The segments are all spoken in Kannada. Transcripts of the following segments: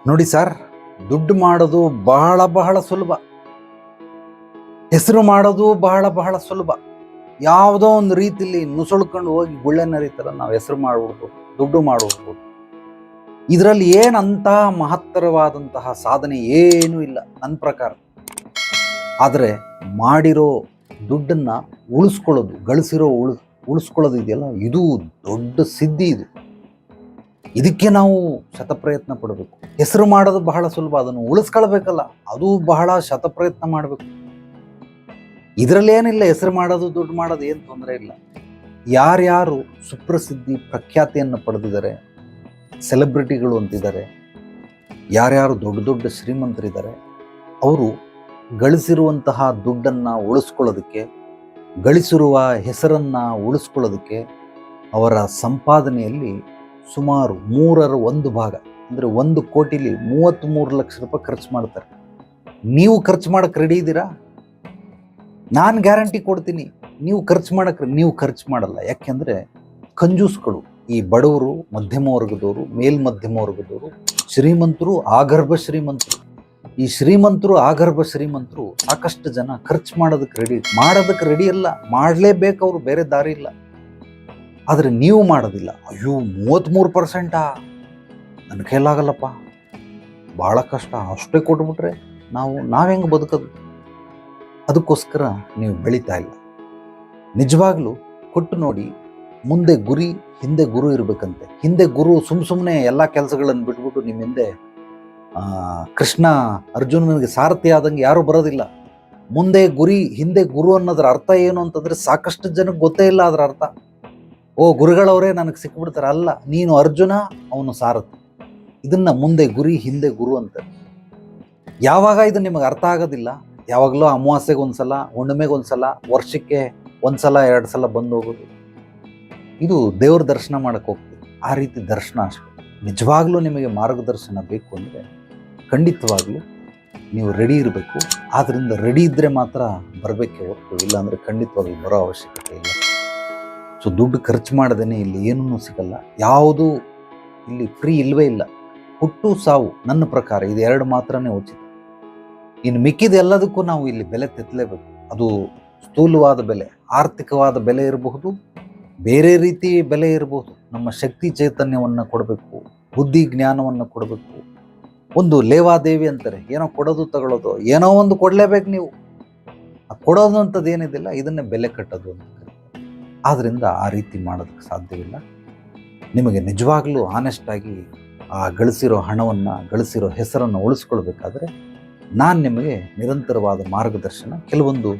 ನೋಡಿ ಸರ್, ದುಡ್ಡು ಮಾಡೋದು ಬಹಳ ಬಹಳ ಸುಲಭ. ಹೆಸರು ಮಾಡೋದು ಬಹಳ ಬಹಳ ಸುಲಭ. ಯಾವುದೋ ಒಂದು ರೀತಿಲಿ ನುಸುಳ್ಕೊಂಡು ಹೋಗಿ ಗುಳ್ಳೆ ನರಿತರ ನಾವು ಹೆಸರು ಮಾಡ್ಬಿಡ್ಬೋದು, ದುಡ್ಡು ಮಾಡ್ಬಿಡ್ಬೋದು. ಇದರಲ್ಲಿ ಏನಂತ ಮಹತ್ತರವಾದಂತಹ ಸಾಧನೆ ಏನೂ ಇಲ್ಲ ನನ್ನ ಪ್ರಕಾರ. ಆದರೆ ಮಾಡಿರೋ ದುಡ್ಡನ್ನ ಉಳಿಸ್ಕೊಳ್ಳೋದು, ಗಳಿಸಿರೋ ಉಳಿಸ್ಕೊಳ್ಳೋದು ಇದೆಯಲ್ಲ, ಇದು ದೊಡ್ಡ ಸಿದ್ಧಿ. ಇದಕ್ಕೆ ನಾವು ಶತಪ್ರಯತ್ನ ಪಡಬೇಕು. ಹೆಸರು ಮಾಡೋದು ಬಹಳ ಸುಲಭ, ಅದನ್ನು ಉಳಿಸ್ಕೊಳ್ಬೇಕಲ್ಲ, ಅದು ಬಹಳ ಶತಪ್ರಯತ್ನ ಮಾಡಬೇಕು. ಇದರಲ್ಲಿ ಏನಿಲ್ಲ, ಹೆಸರು ಮಾಡೋದು ದುಡ್ಡು ಮಾಡೋದು ಏನು ತೊಂದರೆ ಇಲ್ಲ. ಯಾರ್ಯಾರು ಸುಪ್ರಸಿದ್ಧಿ ಪ್ರಖ್ಯಾತಿಯನ್ನು ಪಡೆದಿದ್ದಾರೆ, ಸೆಲೆಬ್ರಿಟಿಗಳು ಅಂತಿದ್ದಾರೆ, ಯಾರ್ಯಾರು ದೊಡ್ಡ ದೊಡ್ಡ ಶ್ರೀಮಂತರಿದ್ದಾರೆ, ಅವರು ಗಳಿಸಿರುವಂತಹ ದುಡ್ಡನ್ನು ಉಳಿಸ್ಕೊಳ್ಳೋದಕ್ಕೆ, ಗಳಿಸಿರುವ ಹೆಸರನ್ನು ಉಳಿಸ್ಕೊಳ್ಳೋದಕ್ಕೆ ಅವರ ಸಂಪಾದನೆಯಲ್ಲಿ ಸುಮಾರು 1/3 ಅಂದರೆ 1 ಕೋಟಿಲಿ 33 ಲಕ್ಷ ರೂಪಾಯಿ ಖರ್ಚು ಮಾಡ್ತಾರೆ. ನೀವು ಖರ್ಚು ಮಾಡೋಕ್ಕೆ ರೆಡಿ ಇದ್ದೀರಾ? ನಾನು ಗ್ಯಾರಂಟಿ ಕೊಡ್ತೀನಿ, ನೀವು ಖರ್ಚು ಮಾಡಲ್ಲ. ಯಾಕೆಂದರೆ ಕಂಜೂಸ್ಗಳು, ಈ ಬಡವರು, ಮಧ್ಯಮ ವರ್ಗದವರು, ಮೇಲ್ಮಧ್ಯಮ ವರ್ಗದವರು, ಶ್ರೀಮಂತರು, ಆಗರ್ಭ ಶ್ರೀಮಂತರು, ಈ ಶ್ರೀಮಂತರು, ಆಗರ್ಭ ಶ್ರೀಮಂತರು ಸಾಕಷ್ಟು ಜನ ಖರ್ಚು ಮಾಡೋದಕ್ಕೆ ರೆಡಿ ಅಲ್ಲ. ಮಾಡಲೇಬೇಕು, ಅವರು ಬೇರೆ ದಾರಿ ಇಲ್ಲ. ಆದರೆ ನೀವು ಮಾಡೋದಿಲ್ಲ. ಅಯ್ಯೋ 33%, ನನ್ನ ಕೈಲಾಗಲ್ಲಪ್ಪ, ಭಾಳ ಕಷ್ಟ, ಅಷ್ಟೇ ಕೊಟ್ಬಿಟ್ರೆ ನಾವು ಹೆಂಗೆ ಬದುಕೋದು? ಅದಕ್ಕೋಸ್ಕರ ನೀವು ಬೆಳೀತಾ ಇಲ್ಲ. ನಿಜವಾಗ್ಲೂ ಕೊಟ್ಟು ನೋಡಿ. ಮುಂದೆ ಗುರಿ, ಹಿಂದೆ ಗುರು ಇರಬೇಕಂತೆ. ಹಿಂದೆ ಗುರು ಸುಮ್ಮನೆ ಎಲ್ಲ ಕೆಲಸಗಳನ್ನು ಬಿಟ್ಬಿಟ್ಟು ನಿಮ್ಮ ಹಿಂದೆ ಕೃಷ್ಣ ಅರ್ಜುನನಿಗೆ ಸಾರಥಿ ಆದಂಗೆ ಯಾರೂ ಬರೋದಿಲ್ಲ. ಮುಂದೆ ಗುರಿ, ಹಿಂದೆ ಗುರು ಅನ್ನೋದ್ರ ಅರ್ಥ ಏನು ಅಂತಂದರೆ ಸಾಕಷ್ಟು ಜನಕ್ಕೆ ಗೊತ್ತೇ ಇಲ್ಲ ಅದರ ಅರ್ಥ. ಓ, ಗುರುಗಳವರೇ ನನಗೆ ಸಿಕ್ಬಿಡ್ತಾರೆ. ಅಲ್ಲ, ನೀನು ಅರ್ಜುನ, ಅವನು ಸಾರಥಿ. ಇದನ್ನು ಮುಂದೆ ಗುರಿ, ಹಿಂದೆ ಗುರು ಅಂತ. ಯಾವಾಗ ಇದು ನಿಮಗೆ ಅರ್ಥ ಆಗೋದಿಲ್ಲ, ಯಾವಾಗಲೂ ಅಮಾವಾಸ್ಯೆಗೆ ಒಂದ್ಸಲ, ಹುಣ್ಣಿಮೆಗೆ ಒಂದ್ಸಲ, ವರ್ಷಕ್ಕೆ 1 ಸಲ 2 ಸಲ ಬಂದು ಹೋಗೋದು, ಇದು ದೇವ್ರ ದರ್ಶನ ಮಾಡೋಕ್ಕೆ ಹೋಗ್ತೀವಿ. ಆ ರೀತಿ ದರ್ಶನ ಅಷ್ಟೇ. ನಿಜವಾಗ್ಲೂ ನಿಮಗೆ ಮಾರ್ಗದರ್ಶನ ಬೇಕು ಅಂದರೆ ಖಂಡಿತವಾಗ್ಲೂ ನೀವು ರೆಡಿ ಇರಬೇಕು. ಆದ್ದರಿಂದ ರೆಡಿ ಇದ್ದರೆ ಮಾತ್ರ ಬರಬೇಕೆ ಹೊರತು, ಇಲ್ಲಾಂದರೆ ಖಂಡಿತವಾಗ್ಲೂ ಬರೋ ಅವಶ್ಯಕತೆ ಇಲ್ಲ. ಸೊ ದುಡ್ಡು ಖರ್ಚು ಮಾಡದೇನೆ ಇಲ್ಲಿ ಏನೂ ಸಿಗಲ್ಲ. ಯಾವುದೂ ಇಲ್ಲಿ ಫ್ರೀ ಇಲ್ಲವೇ ಇಲ್ಲ. ಹುಟ್ಟು ಸಾವು ನನ್ನ ಪ್ರಕಾರ ಇದು 2 ಮಾತ್ರನೇ ಉಚಿತ. ಇನ್ನು ಮಿಕ್ಕಿದ ಎಲ್ಲದಕ್ಕೂ ನಾವು ಇಲ್ಲಿ ಬೆಲೆ ತೆತ್ತಲೇಬೇಕು. ಅದು ಸ್ಥೂಲವಾದ ಬೆಲೆ, ಆರ್ಥಿಕವಾದ ಬೆಲೆ ಇರಬಹುದು, ಬೇರೆ ರೀತಿ ಬೆಲೆ ಇರಬಹುದು. ನಮ್ಮ ಶಕ್ತಿ ಚೈತನ್ಯವನ್ನು ಕೊಡಬೇಕು, ಬುದ್ಧಿ ಜ್ಞಾನವನ್ನು ಕೊಡಬೇಕು. ಒಂದು ಲೇವಾದೇವಿ ಅಂತಾರೆ, ಏನೋ ಕೊಡೋದು ತಗೊಳ್ಳೋದು, ಏನೋ ಒಂದು ಕೊಡಲೇಬೇಕು ನೀವು. ಆ ಕೊಡೋದು ಅಂಥದ್ದು ಏನಿದಿಲ್ಲ, ಇದನ್ನೇ ಬೆಲೆ ಕಟ್ಟೋದು ಅಂತ ಕರೀತಾರೆ. ಆದ್ದರಿಂದ ಆ ರೀತಿ ಮಾಡೋದಕ್ಕೆ ಸಾಧ್ಯವಿಲ್ಲ. ನಿಮಗೆ ನಿಜವಾಗ್ಲೂ ಆನೆಸ್ಟಾಗಿ ಆ ಗಳಿಸಿರೋ ಹಣವನ್ನು, ಗಳಿಸಿರೋ ಹೆಸರನ್ನು ಉಳಿಸ್ಕೊಳ್ಬೇಕಾದ್ರೆ ನಾನು ನಿಮಗೆ ನಿರಂತರವಾದ ಮಾರ್ಗದರ್ಶನ, ಕೆಲವೊಂದು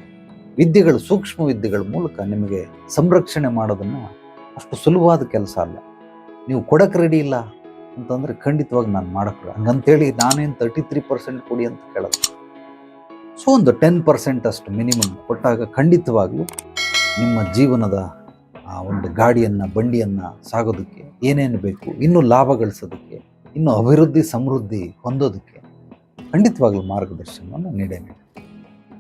ವಿದ್ಯೆಗಳು, ಸೂಕ್ಷ್ಮ ವಿದ್ಯೆಗಳ ಮೂಲಕ ನಿಮಗೆ ಸಂರಕ್ಷಣೆ ಮಾಡೋದನ್ನು ಅಷ್ಟು ಸುಲಭವಾದ ಕೆಲಸ ಅಲ್ಲ. ನೀವು ಕೊಡಕ್ಕೆ ರೆಡಿ ಇಲ್ಲ ಅಂತಂದರೆ ಖಂಡಿತವಾಗಿ ನಾನು ಮಾಡೋಕ್ಕೆ, ಹಂಗಂತೇಳಿ ನಾನೇನು 33% ಕೊಡಿ ಅಂತ ಕೇಳೋದು. ಸೊ ಒಂದು 10% ಅಷ್ಟು ಮಿನಿಮಮ್ ಕೊಟ್ಟಾಗ ಖಂಡಿತವಾಗ್ಲೂ ನಿಮ್ಮ ಜೀವನದ ಆ ಒಂದು ಗಾಡಿಯನ್ನು, ಬಂಡಿಯನ್ನು ಸಾಗೋದಕ್ಕೆ ಏನೇನು ಬೇಕು, ಇನ್ನೂ ಲಾಭ ಗಳಿಸೋದಕ್ಕೆ, ಇನ್ನೂ ಅಭಿವೃದ್ಧಿ ಸಮೃದ್ಧಿ ಹೊಂದೋದಕ್ಕೆ ಖಂಡಿತವಾಗ್ಲೂ ಮಾರ್ಗದರ್ಶನವನ್ನು ನೀಡೇ.